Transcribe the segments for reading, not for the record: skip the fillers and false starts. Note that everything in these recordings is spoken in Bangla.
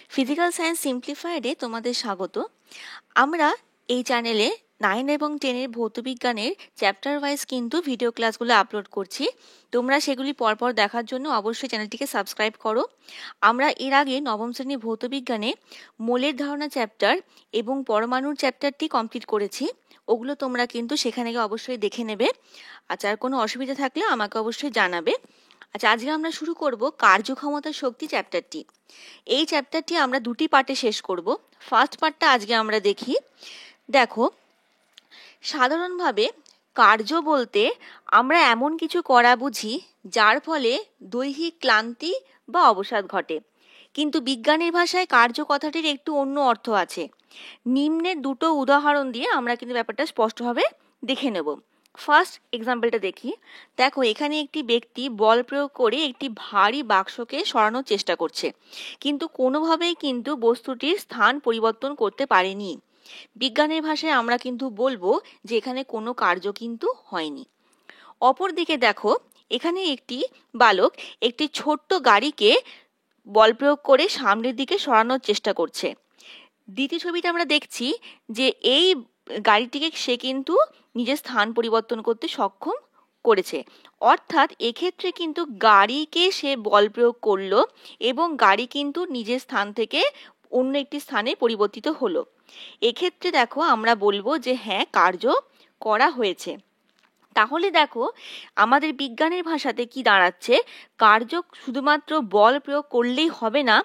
ফিজিক্যাল সায়েন্স সিম্পলিফাইডে তোমাদের স্বাগত। আমরা এই চ্যানেলে 9 এবং 10-এর ভৌতবিজ্ঞানের চ্যাপ্টার ওয়াইজ কিন্তু ভিডিও ক্লাসগুলো আপলোড করছি। তোমরা সেগুলি পরপর দেখার জন্য অবশ্যই চ্যানেলটিকে সাবস্ক্রাইব করো। আমরা এর আগে নবম শ্রেণীর ভৌতবিজ্ঞানে মোলের ধারণা চ্যাপ্টার এবং পরমাণুর চ্যাপ্টারটি কমপ্লিট করেছি। ওগুলো তোমরা কিন্তু সেখানে গিয়ে অবশ্যই দেখে নেবে। আচ্ছা, আর কোনো অসুবিধা থাকলে আমাকে অবশ্যই জানাবে। আচ্ছা, আজকে আমরা শুরু করব কার্যক্ষমতা শক্তি চ্যাপ্টারটি। এই চ্যাপ্টারটি আমরা দুটি পার্টে শেষ করব। ফার্স্ট পার্টটা আজকে আমরা দেখি। দেখো, সাধারণভাবে কার্য বলতে আমরা এমন কিছু করা বুঝি যার ফলে দৈহিক ক্লান্তি বা অবসাদ ঘটে, কিন্তু বিজ্ঞানের ভাষায় কার্য কথাটির একটু অন্য অর্থ আছে। নিম্নের দুটো উদাহরণ দিয়ে আমরা কিন্তু ব্যাপারটা স্পষ্টভাবে দেখে নেব। ফার্স্ট এক্সাম্পলটা দেখি। দেখো, এখানে একটি ব্যক্তি বল প্রয়োগ করে একটি ভারী বাক্সকে সরানোর চেষ্টা করছে, কিন্তু কোনোভাবেই কিন্তু বস্তুটির স্থান পরিবর্তন করতে পারেনি। বিজ্ঞানের ভাষায় আমরা কিন্তু বলবো যে এখানে কোনো কার্য কিন্তু হয়নি। অপরদিকে দেখো, এখানে একটি বালক একটি ছোট্ট গাড়িকে বল প্রয়োগ করে সামনের দিকে সরানোর চেষ্টা করছে। দ্বিতীয় ছবিটা আমরা দেখছি যে এই গাড়িটিকে সে কিন্তু নিজের স্থান পরিবর্তন করতে সক্ষম করেছে। অর্থাৎ এক্ষেত্রে কিন্তু গাড়িকে সে বল প্রয়োগ করলো এবং গাড়ি কিন্তু নিজের স্থান থেকে অন্য একটি স্থানে পরিবর্তিত হলো। এক্ষেত্রে দেখো, আমরা বলবো যে হ্যাঁ, কার্য করা হয়েছে। তাহলে দেখো, আমাদের বিজ্ঞানের ভাষাতে কি দাঁড়াচ্ছে, কার্য শুধুমাত্র বল প্রয়োগ করলেই হবে না,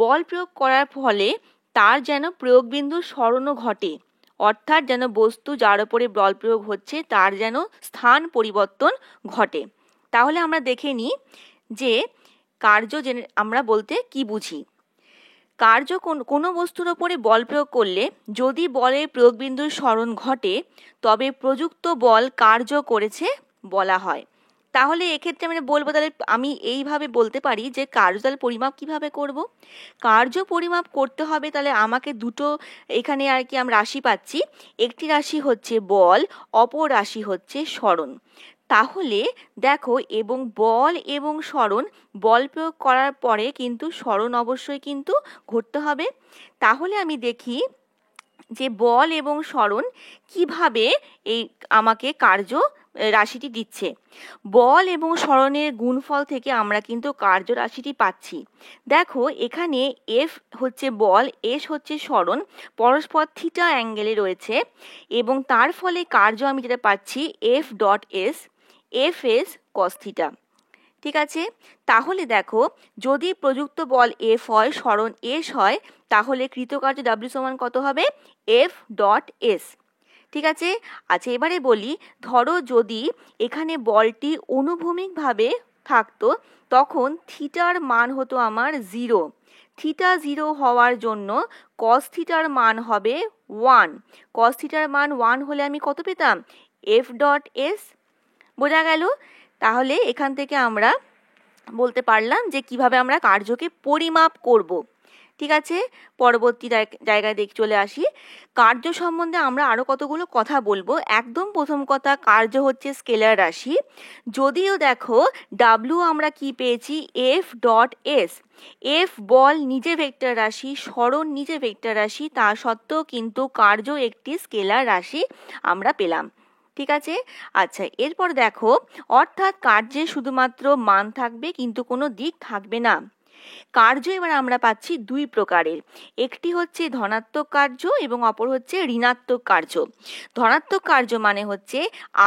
বল প্রয়োগ করার ফলে তার যেন প্রয়োগবিন্দুর সরণও ঘটে, অর্থাৎ যেন বস্তু যার উপরে বল প্রয়োগ হচ্ছে তার যেন স্থান পরিবর্তন ঘটে। তাহলে আমরা দেখে নিই যে কার্য আমরা বলতে কি বুঝি। কার্য কোনো বস্তুর ওপরে বল প্রয়োগ করলে যদি বলের প্রয়োগবিন্দুর সরণ ঘটে তবে প্রযুক্ত বল কার্য করেছে বলা হয়। তাহলে এক্ষেত্রে আমরা বলবো, তাহলে আমি এইভাবে বলতে পারি যে কার্য তাহলে পরিমাপ কিভাবে করব। কার্য পরিমাপ করতে হবে, তাহলে আমাকে দুটো এখানে আর কি আমরা রাশি পাচ্ছি। একটি রাশি হচ্ছে বল, অপর রাশি হচ্ছে সরণ। তাহলে দেখো, এবং বল এবং সরণ, বল প্রয়োগ করার পরে কিন্তু সরণ অবশ্যই কিন্তু ঘটতে হবে। তাহলে আমি দেখি যে বল এবং সরণ কিভাবে এই আমাকে কার্য রাশিটি দিচ্ছে। বল এবং সরণের গুণফল থেকে আমরা কিন্তু কার্য রাশিটি পাচ্ছি। দেখো, এখানে এফ হচ্ছে বল, এস হচ্ছে সরণ, পরস্পর থিটা অ্যাঙ্গেলে রয়েছে এবং তার ফলে কার্য আমি যেটা পাচ্ছি F dot S, F S cos theta. ঠিক আছে, তাহলে দেখো, যদি প্রযুক্ত বল এফ হয়, সরণ এস হয়, তাহলে কৃতকার্য ডাব্লিউ সমান কত হবে, এফ ডট এস। ঠিক আছে। আচ্ছা, এবারে বলি, ধরো যদি এখানে বলটি অনুভূমিকভাবে থাকতো তখন থিটার মান হতো আমার 0। থিটা 0 হওয়ার জন্য কস থিটার মান হবে 1। কস থিটার মান 1 হলে আমি কত পেতাম, এফ ডট এস। বোঝা গেল? তাহলে এখান থেকে আমরা বলতে পারলাম যে কিভাবে আমরা কার্যকে পরিমাপ করব। ঠিক আছে, পরবর্তী জায়গায় চলে আসি। কার্য সম্বন্ধে আমরা আরো কতগুলো কথা বলবো। একদম প্রথম কথা, কার্য হচ্ছে স্কেলার রাশি। যদিও দেখো, ডাব্লিউ আমরা কি পেয়েছি, এফ ডট এস। এফ বল নিজে ভেক্টর রাশি, সরণ নিজে ভেক্টর রাশি, তা সত্ত্বেও কিন্তু কার্য একটি স্কেলার রাশি আমরা পেলাম। ঠিক আছে। আচ্ছা, এরপর দেখো, অর্থাৎ কার্যে শুধুমাত্র মান থাকবে কিন্তু কোনো দিক থাকবে না। কার্য এবার আমরা পাচ্ছি দুই প্রকারের, একটি হচ্ছে ধনাত্মক কার্য এবং অপর হচ্ছে ঋণাত্মক কার্য। ধনাত্মক কার্য মানে হচ্ছে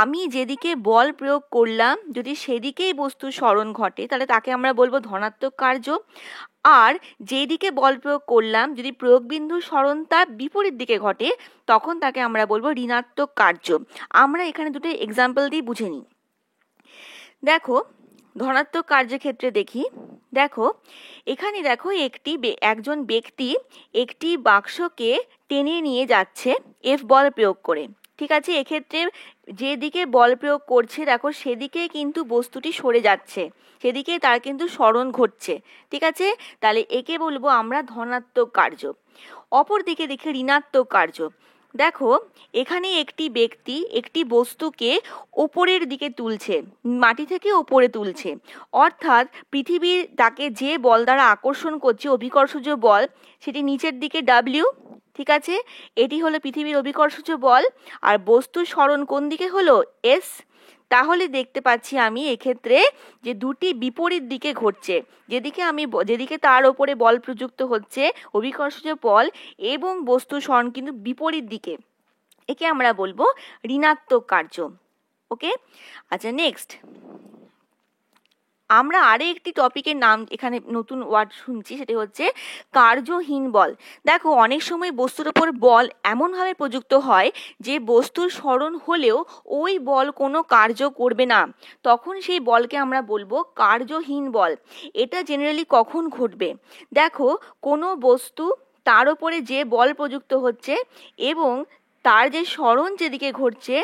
আমি যেদিকে বল প্রয়োগ করলাম যদি সেদিকেই বস্তুর সরণ ঘটে তাহলে তাকে আমরা বলবো ধনাত্মক কার্য। আর যেদিকে বল প্রয়োগ করলাম যদি প্রয়োগবিন্দুর সরণ তার বিপরীত দিকে ঘটে তখন তাকে আমরা বলবো ঋণাত্মক কার্য। আমরা এখানে দুটো এক্সাম্পল দিয়ে বুঝে নিই। দেখো, ধনাত্মক কার্যের ক্ষেত্রে দেখি। দেখো, এখানে দেখো একজন ব্যক্তি একটি বাক্সকে টেনে নিয়ে যাচ্ছে এফ বল প্রয়োগ করে। ঠিক আছে, এক্ষেত্রে যেদিকে বল প্রয়োগ করছে দেখো সেদিকে কিন্তু বস্তুটি সরে যাচ্ছে, সেদিকে তার কিন্তু সরণ ঘটছে। ঠিক আছে, তাহলে একে বলবো আমরা ধনাত্মক কার্য। অপর দিকে দেখি ঋণাত্মক কার্য। দেখো এখানে একটি ব্যক্তি একটি বস্তুকে ওপরের দিকে তুলছে, মাটি থেকে ওপরে তুলছে, অর্থাৎ পৃথিবীর তাকে যে বল দ্বারা আকর্ষণ করছে, অভিকর্ষজ বল, সেটি নিচের দিকে ডাব্লিউ। ঠিক আছে, এটি হলো পৃথিবীর অভিকর্ষজ বল। আর বস্তুর সরণ কোন দিকে হলো এস। তাহলে দেখতে পাচ্ছি আমি এক্ষেত্রে যে দুটি বিপরীত দিকে ঘটছে, যেদিকে তার ওপরে বল প্রযুক্ত হচ্ছে অভিকর্ষজ বল, এবং বস্তুর সরণ কিন্তু বিপরীত দিকে। একে আমরা বলবো ঋণাত্মক কার্য। ওকে, আচ্ছা নেক্সট আমরা আরো একটি টপিকের নাম এখানে নতুন ওয়ার্ড শুনছি, সেটা হচ্ছে কার্যহীন বল। দেখো অনেক সময় বস্তুর উপর বল এমনভাবে প্রযুক্ত হয় যে বস্তুর সরণ হলেও ওই বল কোনো কার্য করবে না, তখন সেই বলকে আমরা বলবো কার্যহীন বল। এটা জেনারেলি কখন ঘটবে? দেখো কোনো বস্তু, তার উপরে যে বল প্রযুক্ত হচ্ছে এবং তার যে সরণ যেদিকে ঘটছে,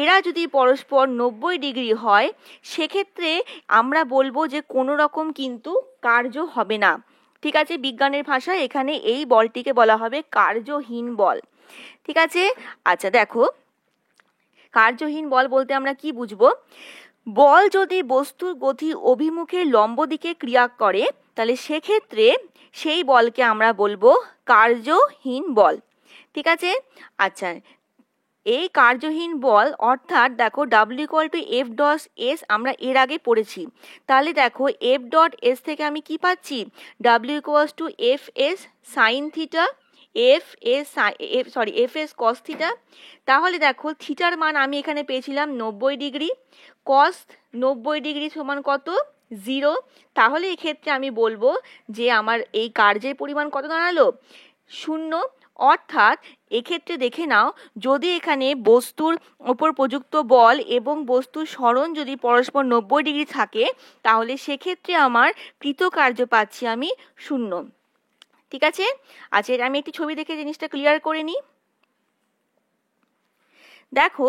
এরা যদি পরস্পর 90 ডিগ্রি হয়, সেক্ষেত্রে আমরা বলবো যে কোনো রকম কিন্তু কার্য হবে না। ঠিক আছে, বিজ্ঞানের ভাষায় এখানে এই বলটিকে বলা হবে কার্যহীন বল। ঠিক আছে, আচ্ছা দেখো কার্যহীন বল বলতে আমরা কি বুঝবো? বল যদি বস্তুর গতি অভিমুখে লম্ব দিকে ক্রিয়া করে, তাহলে সেক্ষেত্রে সেই বলকে আমরা বলবো কার্যহীন বল। ঠিক আছে, আচ্ছা এই কার্যহীন বল অর্থাৎ দেখো W equal to F dot S আমরা এর আগে পড়েছি। তাহলে দেখো এফ ডট এস থেকে আমি কি পাচ্ছি? W equal to F S sine theta, F S cos theta. তাহলে দেখো থিটার মান আমি এখানে পেয়েছিলাম 90 ডিগ্রি, কস 90 ডিগ্রি সমান কত? 0। তাহলে এক্ষেত্রে আমি বলবো যে আমার এই কার্যের পরিমাণ কত দাঁড়ালো? 0। অর্থাৎ এক্ষেত্রে দেখে নাও, যদি এখানে বস্তুর ওপর প্রযুক্ত বল এবং বস্তুর সরণ যদি পরস্পর 90 ডিগ্রি থাকে, তাহলে সেক্ষেত্রে আমার কৃতকার্য পাচ্ছি আমি 0। ঠিক আছে, আচ্ছা আমি একটি ছবি দেখে জিনিসটা ক্লিয়ার করে নিই। দেখো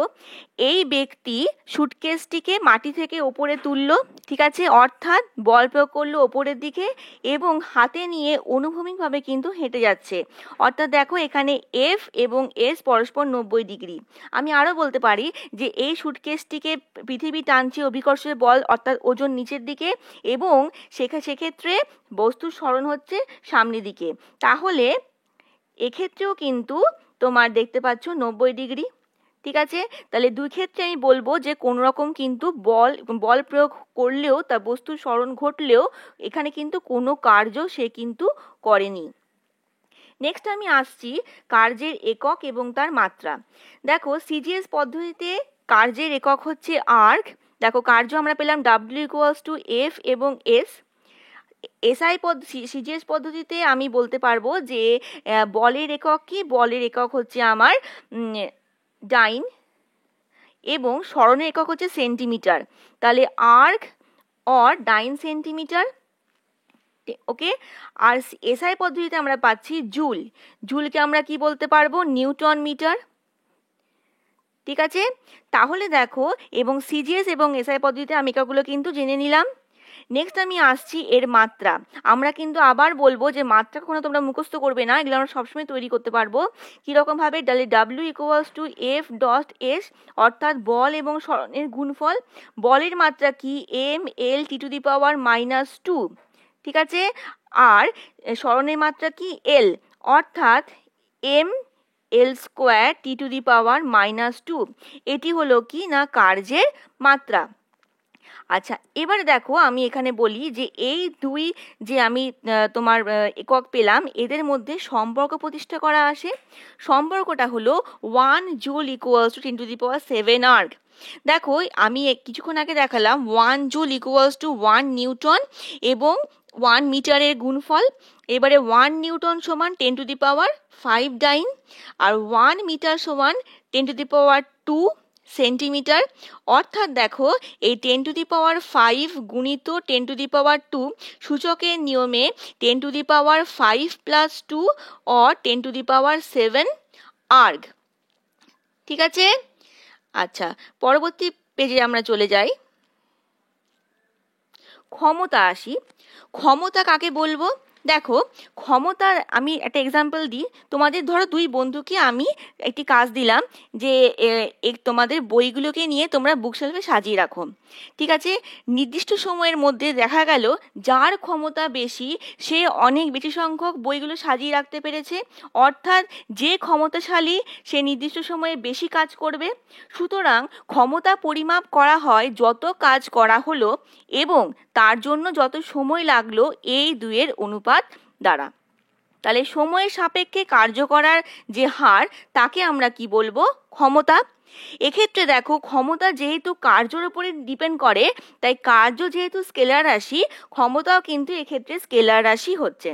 এই ব্যক্তি সুটকেসটিকে মাটি থেকে ওপরে তুললো, ঠিক আছে, অর্থাৎ বল প্রয়োগ করলো ওপরের দিকে এবং হাতে নিয়ে অনুভূমিকভাবে কিন্তু হেঁটে যাচ্ছে। অর্থাৎ দেখো এখানে এফ এবং এস পরস্পর 90 ডিগ্রি। আমি আরো বলতে পারি যে এই সুটকেসটিকে পৃথিবী টানছে অভিকর্ষের বল, অর্থাৎ ওজন নিচের দিকে, এবং সেক্ষেত্রে বস্তুর সরণ হচ্ছে সামনের দিকে। তাহলে এক্ষেত্রেও কিন্তু তোমার দেখতে পাচ্ছ 90 ডিগ্রি। ঠিক আছে, তাহলে দুই ক্ষেত্রে আমি বলবো যে কোন রকম কিন্তু বল প্রয়োগ করলেও, তা বস্তুর সরণ ঘটলেও এখানে কিন্তু কোনো কার্য সে কিন্তু করেনি। নেক্সট আমি আসছি কার্যের একক এবং তার মাত্রা। দেখো সিজিএস পদ্ধতিতে কার্যের একক হচ্ছে আর্ক। দেখো কার্য আমরা পেলাম ডাব্লিউ ইকুয়ালস টু এফ এবং এস। সিজিএস পদ্ধতিতে আমি বলতে পারবো যে বলের একক কি? বলের একক হচ্ছে আমার ডাইন, এবং সরণের একক হচ্ছে সেন্টিমিটার। তাহলে erg or dyne centimetre. Okay, আর এসআই পদ্ধতিতে আমরা পাচ্ছি জুল। জুলকে আমরা কি বলতে পারবো? Newton metre. ঠিক আছে, তাহলে দেখো এবং সিজিএস এবং এসআই পদ্ধতিতে আমি এককগুলো কিন্তু জেনে নিলাম। নেক্সট আমি আসছি এর মাত্রা। আমরা কিন্তু আবার বলবো যে মাত্রা কখনো তোমরা মুখস্থ করবে না, এগুলো আমরা সবসময় তৈরি করতে পারবো। কিরকম ভাবে? W equals to F dot S, অর্থাৎ বল এবং সরণের গুণফল। বলের মাত্রা কি? M L T to the power -2। ঠিক আছে, আর সরণের মাত্রা কি? এল, অর্থাৎ M L square T to the power -2। এটি হলো কি না কার্যের মাত্রা। আচ্ছা এবারে দেখো আমি এখানে বলি যে এই দুই যে আমি তোমার একক পেলাম, এদের মধ্যে সম্পর্ক প্রতিষ্ঠা করা আসে। সম্পর্কটা হলো 1 joule equals to 10 to the power 7 erg. দেখো আমি কিছুক্ষণ আগে দেখালাম 1 জুল ইকুয়ালস টু 1 নিউটন এবং 1 মিটারের গুণফল। এবারে 1 নিউটন সমান 10 to the power 5 dine, R 1 metre সমান 10 টু দি পাওয়ার 2 সেন্টিমিটার। অর্থাৎ দেখো এই 10 টু দি পাওয়ার 5 গুণিত 10 টু দি পাওয়ার 2 সূচকের নিয়মে 10 to the power 5 plus 2 or 10 to the power 7 erg. ঠিক আছে, আচ্ছা পরবর্তী পেজে আমরা চলে যাই। ক্ষমতা আসি। ক্ষমতা কাকে বলবো? দেখো ক্ষমতার আমি একটা এক্সাম্পল দিই তোমাদের। ধরো দুই বন্ধুকে আমি একটি কাজ দিলাম যে তোমাদের বইগুলোকে নিয়ে তোমরা বুকশেলফে সাজিয়ে রাখো। ঠিক আছে, নির্দিষ্ট সময়ের মধ্যে দেখা গেল যার ক্ষমতা বেশি সে অনেক বেশি সংখ্যক বইগুলো সাজিয়ে রাখতে পেরেছে, অর্থাৎ যে ক্ষমতাশালী সে নির্দিষ্ট সময়ে বেশি কাজ করবে। সুতরাং ক্ষমতা পরিমাপ করা হয় যত কাজ করা হলো এবং তার জন্য যত সময় লাগলো এই দুয়ের অনুপাত দ্বারা। তাহলে সময়ের সাপেক্ষে কার্য করার যে হার তাকে আমরা কি বলবো? ক্ষমতা। এক্ষেত্রে দেখো ক্ষমতা যেহেতু কার্যের উপরে ডিপেন্ড করে, তাই কার্য যেহেতু স্কেলার রাশি, ক্ষমতাও কিন্তু এক্ষেত্রে স্কেলার রাশি হচ্ছে।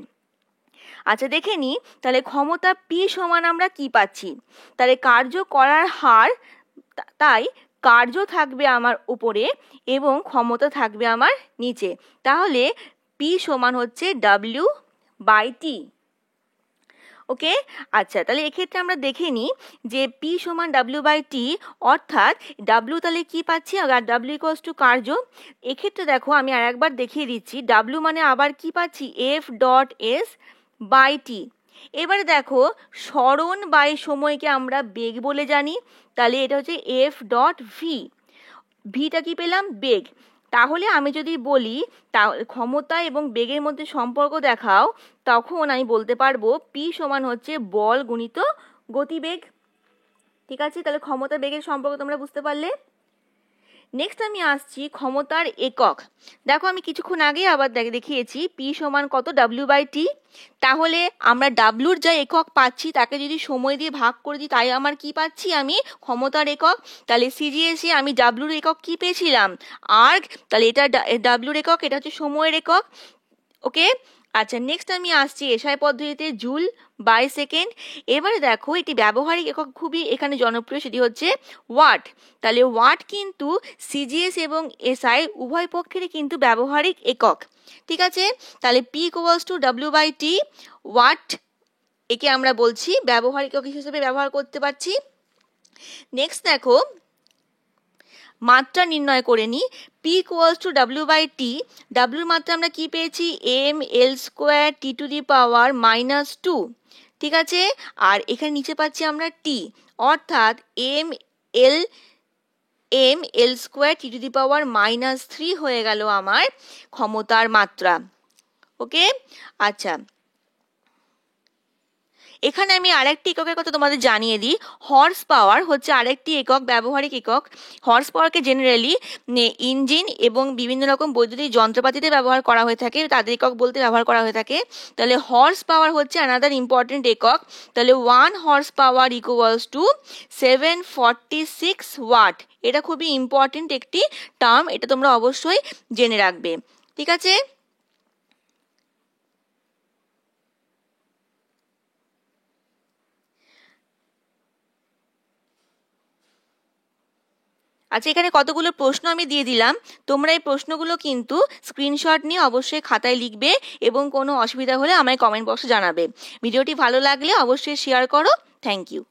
আচ্ছা দেখে নিই, তাহলে ক্ষমতা পি সমান আমরা কি পাচ্ছি? তাহলে কার্য করার হার, তাই কার্য থাকবে আমার উপরে এবং ক্ষমতা থাকবে আমার নিচে। তাহলে পি সমান হচ্ছে W/T। ওকে, আচ্ছা তাহলে এক্ষেত্রে আমরা দেখে নিই যে পি সমান W/T, অর্থাৎ W তাহলে কি পাচ্ছি? আর W ইকুয়ালস টু কার্য। এক্ষেত্রে দেখো আমি আর একবার দেখিয়ে দিচ্ছি, W মানে আবার কি পাচ্ছি? F.S/T। এবারে দেখো সরণ বাই সময়কে আমরা বেগ বলে জানি, তাহলে এটা হচ্ছে F.V। ভিটা কি পেলাম? বেগ। তাহলে আমি যদি বলি ক্ষমতা এবং বেগের মধ্যে সম্পর্ক দেখাও, তখন আমি বলতে পারবো পি সমান হচ্ছে বল গুণিত গতিবেগ। ঠিক আছে, তাহলে ক্ষমতা বেগের সম্পর্ক তোমরা বুঝতে পারলে। নেক্সট আমি আসছি ক্ষমতার একক। দেখো আমি কিছুক্ষণ আগে আবার দেখিয়েছি পি সমান কত? W/T। তাহলে আমরা ডাব্লুর যা একক পাচ্ছি তাকে যদি সময় দিয়ে ভাগ করে দিই, তাই আমার কি পাচ্ছি? আমি ক্ষমতার একক। তাহলে সিজিএসে আমি ডাব্লুর একক কি পেয়েছিলাম? আর্গ। তাহলে এটা ডাব্লুর একক, এটা হচ্ছে সময়ের একক। ওকে, আচ্ছা নেক্সট আমি আসছি এসআই পদ্ধতিতে জুল/সেকেন্ড। এবারে দেখো এটি ব্যবহারিক একক খুবই এখানে জনপ্রিয়, সেটি হচ্ছে ওয়াট। তাহলে ওয়াট কিন্তু সিজিএস এবং এসআই উভয় পক্ষেরই কিন্তু ব্যবহারিক একক। ঠিক আছে, তাহলে P equals to W/T, watt একে আমরা বলছি ব্যবহারিক একক হিসেবে ব্যবহার করতে পারছি। নেক্সট দেখো মাত্রা নির্ণয় করে নিই। পি ইকুয়ালস টু W/T, ডাব্লুর মাত্রা আমরা কি পেয়েছি? mL²T⁻²। ঠিক আছে, আর এখানে নিচে পাচ্ছি আমরা টি, অর্থাৎ mL²T⁻³ হয়ে গেল আমার ক্ষমতার মাত্রা। ওকে, আচ্ছা এখানে আমি আরেকটি এককের কথা তোমাদের জানিয়ে দিই। হর্স পাওয়ার হচ্ছে আরেকটি একক, ব্যবহারিক একক। হর্স পাওয়ারকে জেনারেলি ইঞ্জিন এবং বিভিন্ন রকম বৈদ্যুতিক যন্ত্রপাতিতে ব্যবহার করা হয়ে থাকে, তাদের একক বলতে ব্যবহার করা হয়ে থাকে। তাহলে হর্স পাওয়ার হচ্ছে অ্যানাদার ইম্পর্টেন্ট একক। তাহলে 1 horse power equals to 746 watt. এটা খুবই ইম্পর্টেন্ট একটি টার্ম, এটা তোমরা অবশ্যই জেনে রাখবে। ঠিক আছে, আচ্ছা এখানে কতগুলো প্রশ্ন আমি দিয়ে দিলাম, তোমরা এই প্রশ্নগুলো কিন্তু স্ক্রিনশট নিয়ে অবশ্যই খাতায় লিখবে এবং কোনো অসুবিধা হলে আমায় কমেন্ট বক্সে জানাবে। ভিডিওটি ভালো লাগলে অবশ্যই শেয়ার করো। Thank you.